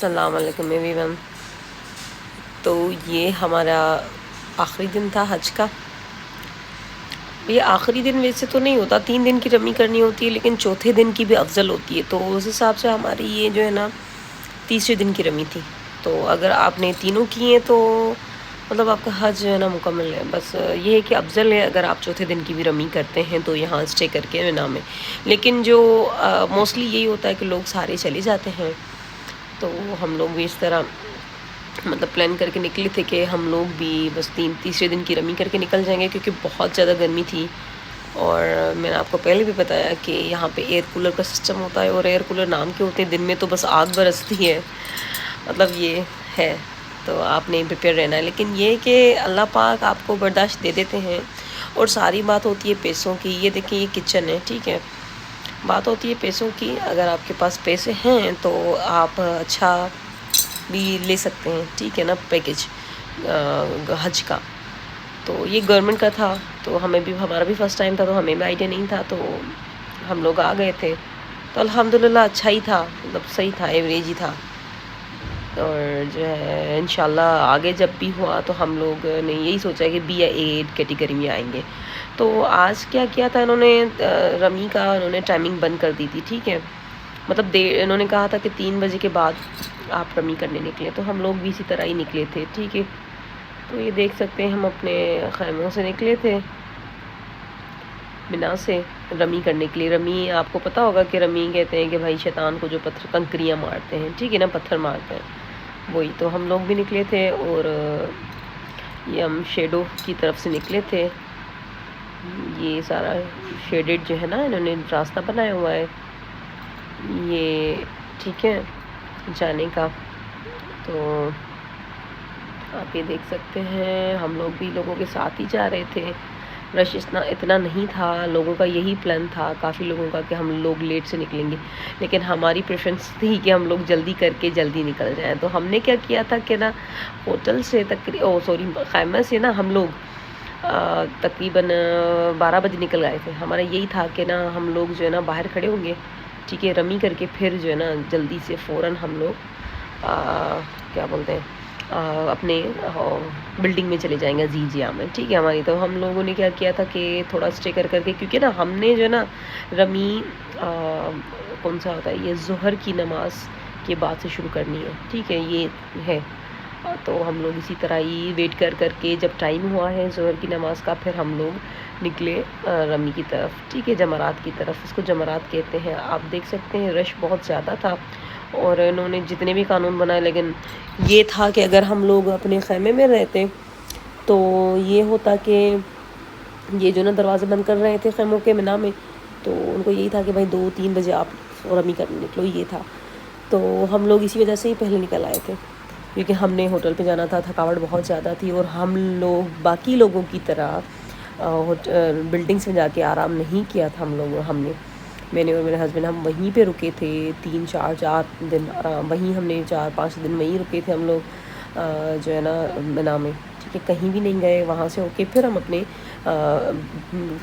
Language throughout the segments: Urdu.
السلام علیکم ایوری ون۔ تو یہ ہمارا آخری دن تھا حج کا۔ یہ آخری دن ویسے تو نہیں ہوتا، 3 دن کی رمی کرنی ہوتی ہے، لیکن چوتھے دن کی بھی افضل ہوتی ہے، تو اس حساب سے ہماری یہ جو ہے نا تیسرے دن کی رمی تھی۔ تو اگر آپ نے تینوں کی ہیں تو مطلب آپ کا حج جو ہے نا مکمل ہے۔ بس یہ ہے کہ افضل ہے اگر آپ چوتھے دن کی بھی رمی کرتے ہیں تو یہاں اسٹے کر کے مینا میں، لیکن جو موسٹلی یہی ہوتا ہے کہ لوگ سارے چلے جاتے ہیں، تو ہم لوگ بھی اس طرح مطلب پلان کر کے نکلے تھے کہ ہم لوگ بھی بس تیسرے دن کی رمی کر کے نکل جائیں گے، کیونکہ بہت زیادہ گرمی تھی۔ اور میں نے آپ کو پہلے بھی بتایا کہ یہاں پہ ایئر کولر کا سسٹم ہوتا ہے، اور ایئر کولر نام کے ہوتے ہیں، دن میں تو بس آگ برستی ہے، مطلب یہ ہے، تو آپ نے پریپیئر رہنا ہے۔ لیکن یہ کہ اللہ پاک آپ کو برداشت دے دیتے ہیں، اور ساری بات ہوتی ہے پیسوں کی۔ یہ دیکھیں یہ کچن ہے، ٹھیک ہے، بات ہوتی ہے پیسوں کی۔ اگر آپ کے پاس پیسے ہیں تو آپ اچھا بھی لے سکتے ہیں، ٹھیک ہے نا، پیکج حج کا۔ تو یہ گورنمنٹ کا تھا، تو ہمیں بھی، ہمارا بھی فرسٹ ٹائم تھا، تو ہمیں بھی آئیڈیا نہیں تھا، تو ہم لوگ آ گئے تھے، تو الحمدللہ اچھا ہی تھا، مطلب صحیح تھا، ایوریج ہی تھا۔ اور جو ہے انشاءاللہ آگے جب بھی ہوا تو ہم لوگ نے یہی سوچا کہ بی یا 8 کیٹیگری میں آئیں گے۔ تو آج کیا کیا تھا انہوں نے، رمی کا انہوں نے ٹائمنگ بند کر دی تھی، ٹھیک ہے، مطلب انہوں نے کہا تھا کہ 3 بجے کے بعد آپ رمی کرنے نکلے، تو ہم لوگ بھی اسی طرح ہی نکلے تھے، ٹھیک ہے۔ تو یہ دیکھ سکتے ہیں ہم اپنے خیموں سے نکلے تھے مینا سے رمی کرنے کے لیے۔ رمی آپ کو پتہ ہوگا کہ رمی کہتے ہیں کہ بھائی شیطان کو جو پتھر کنکریاں مارتے ہیں، ٹھیک ہے نا، پتھر مارتے ہیں، وہی۔ تو ہم لوگ بھی نکلے تھے، اور یہ ہم شیڈو کی طرف سے نکلے تھے۔ یہ سارا شیڈڈ جو ہے نا، انہوں نے راستہ بنایا ہوا ہے یہ، ٹھیک ہے، جانے کا۔ تو آپ یہ دیکھ سکتے ہیں ہم لوگ بھی لوگوں کے ساتھ ہی جا رہے تھے۔ رش اتنا نہیں تھا، لوگوں کا یہی پلان تھا، کافی لوگوں کا، کہ ہم لوگ لیٹ سے نکلیں گے، لیکن ہماری پریفرنس تھی کہ ہم لوگ جلدی کر کے جلدی نکل جائیں۔ تو ہم نے کیا کیا تھا کہ نا، ہوٹل سے خیمہ سے نا ہم لوگ تقریباً 12 بجے نکل گئے تھے۔ ہمارا یہی تھا کہ نا ہم لوگ جو ہے نا باہر کھڑے ہوں گے، ٹھیک ہے، رمی کر کے پھر جو ہے نا جلدی سے فوراً ہم لوگ کیا بولتے ہیں اپنے بلڈنگ میں چلے جائیں گے عزیزیہ میں، ٹھیک ہے ہماری۔ تو ہم لوگوں نے کیا کیا تھا کہ تھوڑا اسٹے کر کے، کیونکہ نا ہم نے جو ہے نا رمی کون سا ہوتا ہے یہ، ظہر کی نماز کے بعد سے شروع کرنی ہے، ٹھیک ہے، یہ ہے۔ تو ہم لوگ اسی طرح ہی ویٹ کر کے جب ٹائم ہوا ہے ظہر کی نماز کا، پھر ہم لوگ نکلے رمی کی طرف، ٹھیک ہے، جمرات کی طرف، اس کو جمرات کہتے ہیں۔ آپ دیکھ سکتے ہیں رش بہت زیادہ تھا، اور انہوں نے جتنے بھی قانون بنائے، لیکن یہ تھا کہ اگر ہم لوگ اپنے خیمے میں رہتے تو یہ ہوتا کہ یہ جو نا دروازے بند کر رہے تھے خیموں کے مینا میں، تو ان کو یہی تھا کہ بھائی 2-3 بجے آپ رمی کرنے نکلو، یہ تھا۔ تو ہم لوگ اسی وجہ سے ہی پہلے نکل آئے تھے، کیونکہ ہم نے ہوٹل پہ جانا تھا، تھکاوٹ بہت زیادہ تھی، اور ہم لوگ باقی لوگوں کی طرح بلڈنگس میں جا کے آرام نہیں کیا تھا ہم نے، میں نے اور میرے ہسبینڈ، ہم وہیں پہ رکے تھے 3-4 دن آرام، وہیں ہم نے 4-5 دن وہیں رکے تھے ہم لوگ جو ہے نا مینا میں، ٹھیک ہے، کہیں بھی نہیں گئے، وہاں سے ہو کے پھر ہم اپنے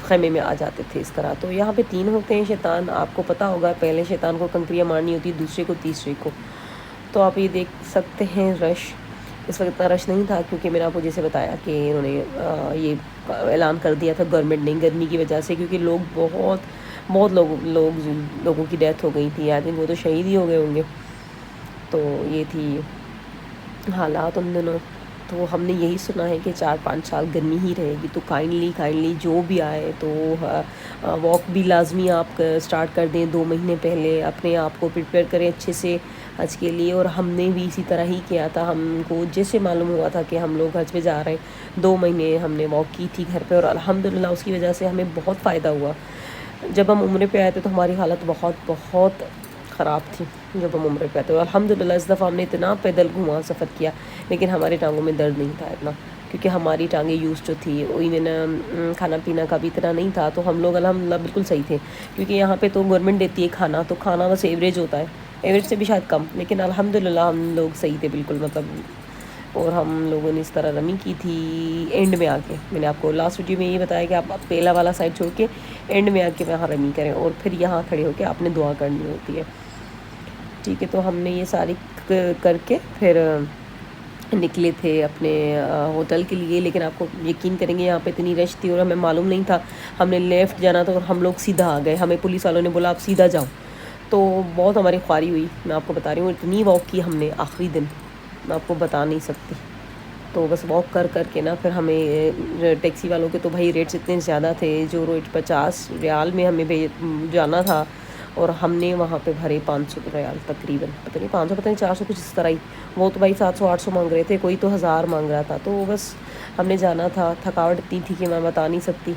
خیمے میں آ جاتے تھے اس طرح۔ تو یہاں پہ 3 ہوتے ہیں شیطان، آپ کو پتہ ہوگا، پہلے شیطان کو کنکریاں مارنی ہوتی ہے، دوسرے کو، تیسرے کو۔ تو آپ یہ دیکھ سکتے ہیں رش، اس وقت اتنا رش نہیں تھا، کیونکہ میں نے آپ کو جیسے بتایا کہ انہوں نے یہ اعلان کر دیا تھا گورنمنٹ نے، گرمی کی وجہ سے، کیونکہ بہت لوگوں کی ڈیتھ ہو گئی تھی، آئی تھنک وہ تو شہید ہی ہو گئے ہوں گے۔ تو یہ تھی حالات ان دنوں۔ تو ہم نے یہی سنا ہے کہ 4-5 سال گرمی ہی رہے گی، تو کائنڈلی جو بھی آئے تو واک بھی لازمی آپ سٹارٹ کر دیں 2 مہینے پہلے، اپنے آپ کو پریپیئر کریں اچھے سے حج کے لیے۔ اور ہم نے بھی اسی طرح ہی کیا تھا، ہم کو جیسے معلوم ہوا تھا کہ ہم لوگ حج پہ جا رہے ہیں، 2 مہینے ہم نے واک کی تھی گھر پہ، اور الحمدللہ اس کی وجہ سے ہمیں بہت فائدہ ہوا۔ جب ہم عمرے پہ آئے تھے تو ہماری حالت بہت خراب تھی جب ہم عمرے پہ آئے تھے، اور الحمدللہ اس دفعہ ہم نے اتنا پیدل گھما سفر کیا، لیکن ہماری ٹانگوں میں درد نہیں تھا اتنا، کیونکہ ہماری ٹانگیں یوز جو تھی، وہی میں نے کھانا پینا کا بھی اتنا نہیں تھا، تو ہم لوگ الحمدللہ بالکل صحیح تھے، کیونکہ یہاں پہ تو گورنمنٹ دیتی ہے کھانا، تو کھانا بس ایوریج ہوتا ہے، ایوریج سے بھی شاید کم، لیکن الحمدللہ ہم لوگ صحیح تھے بالکل، مطلب۔ اور ہم لوگوں نے اس طرح رمی کی تھی اینڈ میں آ کے، میں نے آپ کو لاسٹ ویڈیو میں یہ بتایا کہ آپ پہلا والا سائڈ چھوڑ کے اینڈ میں آ کے وہاں رمی کریں، اور پھر یہاں کھڑے ہو کے آپ نے دعا کرنی ہوتی ہے، ٹھیک ہے۔ تو ہم نے یہ ساری کر کے پھر نکلے تھے اپنے ہوٹل کے لیے. لیکن آپ کو یقین کریں گے یہاں پہ اتنی رش تھی اور ہمیں معلوم نہیں تھا. ہم نے لیفٹ جانا تھا اور ہم لوگ سیدھا آ گئے. ہمیں پولیس والوں نے بولا آپ سیدھا جاؤ. تو بہت ہماری خواری ہوئی, میں آپ کو بتا رہی ہوں. اتنی واک کی ہم نے آخری دن, میں آپ کو بتا نہیں سکتی. تو بس واک کر کے نا پھر ہمیں ٹیکسی والوں کے تو بھائی ریٹس اتنے زیادہ تھے. جو ریٹ 50 ریال میں ہمیں جانا تھا اور ہم نے وہاں پہ بھرے 500 ریال تقریباً, پتہ نہیں 500 پتہ نہیں 400 کچھ اس طرح ہی. وہ تو بھائی 700-800 مانگ رہے تھے, کوئی تو 1000 مانگ رہا تھا. تو بس ہم نے جانا تھا. تھکاوٹ اتنی تھی کہ میں بتا نہیں سکتی.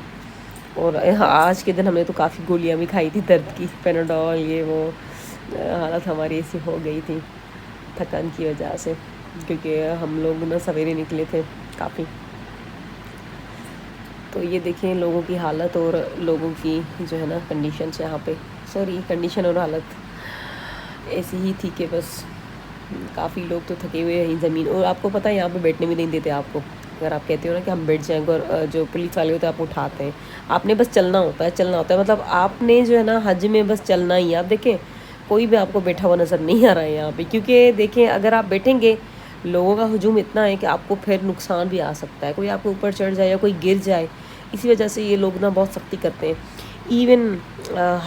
اور آج کے دن ہم نے تو کافی گولیاں بھی کھائی تھی درد کی, پیناڈول یہ وہ. حالت ہماری ایسی ہو گئی تھی تھکان کی وجہ سے, کیونکہ ہم لوگ نا سویرے نکلے تھے کافی. تو یہ دیکھیں لوگوں کی حالت اور لوگوں کی جو ہے نا کنڈیشنس یہاں پہ, سوری کنڈیشن اور حالت ایسی ہی تھی کہ بس کافی لوگ تو تھکے ہوئے ہیں زمین. اور آپ کو پتہ ہے یہاں پہ بیٹھنے بھی نہیں دیتے آپ کو. اگر آپ کہتے ہو نا کہ ہم بیٹھ جائیں گے, اور جو پولیس والے ہوتے ہیں آپ کو اٹھاتے ہیں. آپ نے بس چلنا ہوتا ہے مطلب آپ نے جو ہے نا حج میں بس چلنا ہی ہے. آپ دیکھیں کوئی بھی آپ کو بیٹھا ہوا نظر نہیں آ رہا ہے یہاں پہ, کیونکہ دیکھیں اگر آپ بیٹھیں گے لوگوں کا ہجوم اتنا ہے کہ آپ کو پھر نقصان بھی آ سکتا ہے. کوئی آپ کے اوپر چڑھ جائے یا کوئی گر جائے, اسی وجہ سے یہ لوگ نا بہت سختی کرتے ہیں. ایون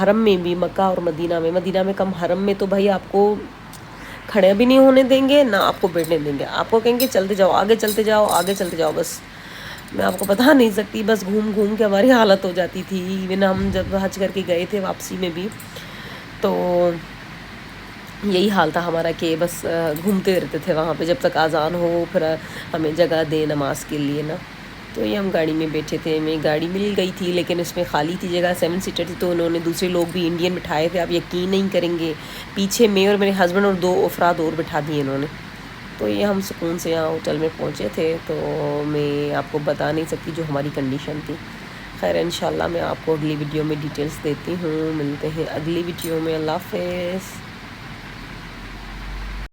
حرم میں بھی, مکہ اور مدینہ میں کم, حرم میں تو بھائی آپ کو کھڑے بھی نہیں ہونے دیں گے نہ آپ کو بیٹھنے دیں گے. آپ کو کہیں گے چلتے جاؤ, آگے چلتے جاؤ. بس میں آپ کو بتا نہیں سکتی, بس گھوم کے ہماری حالت ہو جاتی تھی. ایون ہم جب حج کر کے گئے تھے واپسی میں بھی تو یہی حال تھا ہمارا کہ بس گھومتے رہتے تھے وہاں پہ جب تک اذان ہو, پھر ہمیں جگہ دے نماز کے لیے نا. تو یہ ہم گاڑی میں بیٹھے تھے. ہمیں گاڑی مل گئی تھی لیکن اس میں خالی تھی جگہ, 7 سیٹر تھی. تو انہوں نے دوسرے لوگ بھی انڈین بٹھائے تھے. آپ یقین نہیں کریں گے, پیچھے میں اور میرے ہسبینڈ اور 2 افراد اور بٹھا دیے انہوں نے. تو یہ ہم سکون سے یہاں ہوٹل میں پہنچے تھے. تو میں آپ کو بتا نہیں سکتی جو ہماری کنڈیشن تھی. خیر انشاءاللہ میں آپ کو اگلی ویڈیو میں ڈیٹیلز دیتی ہوں. ملتے ہیں اگلی ویڈیو میں. اللہ حافظ.